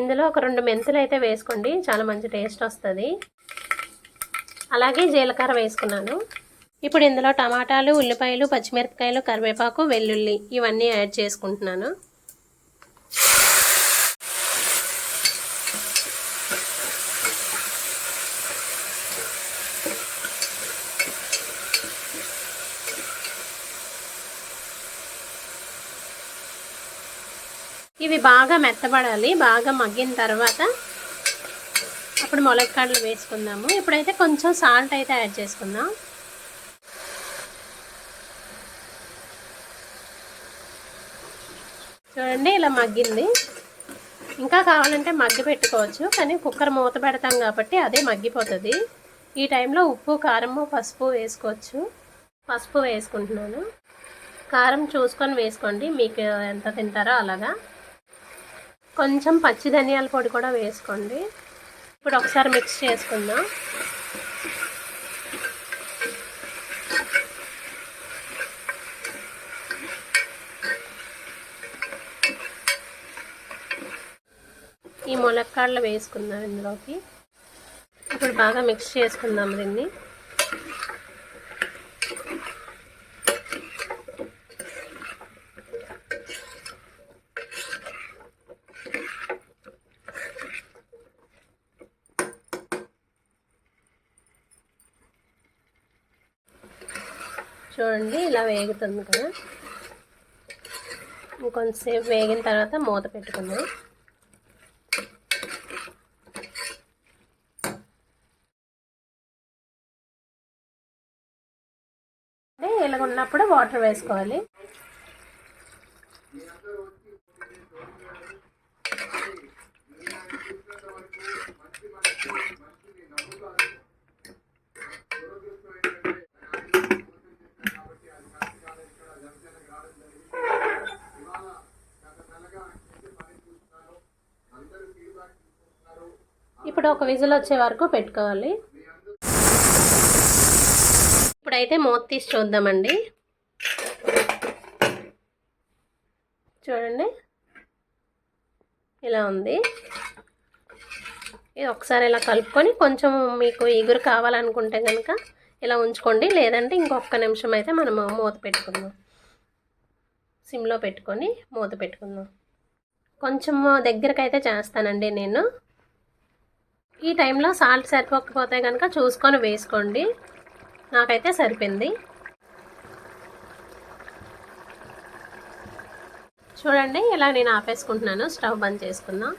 ఇందులో ఒక 2 మెంతులు అయితే వేసుకోండి, చాలా మంచి టేస్ట్ వస్తుంది. అలాగే జీలకర్ర వేసుకున్నాను. ఇప్పుడు ఇందులో టమాటాలు, ఉల్లిపాయలు, పచ్చిమిరపకాయలు, కరివేపాకు, వెల్లుల్లి ఇవన్నీ యాడ్ చేసుకుంటున్నాను. ఇవి బాగా మెత్తబడాలి. బాగా మగ్గిన తర్వాత అప్పుడు ములక్కాడలు వేసుకుందాము. ఇప్పుడైతే కొంచెం సాల్ట్ అయితే యాడ్ చేసుకుందాం. చూడండి ఇలా మగ్గింది. ఇంకా కావాలంటే మగ్గి పెట్టుకోవచ్చు, కానీ కుక్కర్ మూత పెడతాం కాబట్టి అదే మగ్గిపోతుంది. ఈ టైంలో ఉప్పు, కారము, పసుపు వేసుకోవచ్చు. పసుపు వేసుకుంటున్నాను. కారం చూసుకొని వేసుకోండి, మీకు ఎంత తింటారో అలాగా. కొంచెం పచ్చి ధనియాల పొడి కూడా వేసుకోండి. ఇప్పుడు ఒకసారి మిక్స్ చేసుకుందాం. ఈ ములక్కాడలు వేసుకుందాం ఇందులోకి. ఇప్పుడు బాగా మిక్స్ చేసుకుందాం దీన్ని. చూడండి ఇలా వేగుతుంది కదా. ఇంకొంచెంసేపు వేగిన తర్వాత మూత పెట్టుకుందాం. ఇలాగ ఉన్నప్పుడు వాటర్ వేసుకోవాలి. ఇప్పుడు ఒక విజిల్ వచ్చే వరకు పెట్టుకోవాలి. ఇప్పుడైతే మూత తీసి చూద్దామండి. చూడండి ఇలా ఉంది. ఇది ఒకసారి ఇలా కలుపుకొని, కొంచెం మీకు ఎగురు కావాలనుకుంటే కనుక ఇలా ఉంచుకోండి, లేదంటే ఇంకొక నిమిషం అయితే మనము మూత పెట్టుకుందాం. సిమ్లో పెట్టుకొని మూత పెట్టుకుందాం. కొంచెం దగ్గరకైతే చేస్తానండి నేను. ఈ టైంలో సాల్ట్ సరిపోకపోతే కనుక చూసుకొని వేసుకోండి. నాకైతే సరిపోయింది. చూడండి ఇలా నేను ఆపేసుకుంటున్నాను. స్టవ్ బంద్ చేసుకుందాం.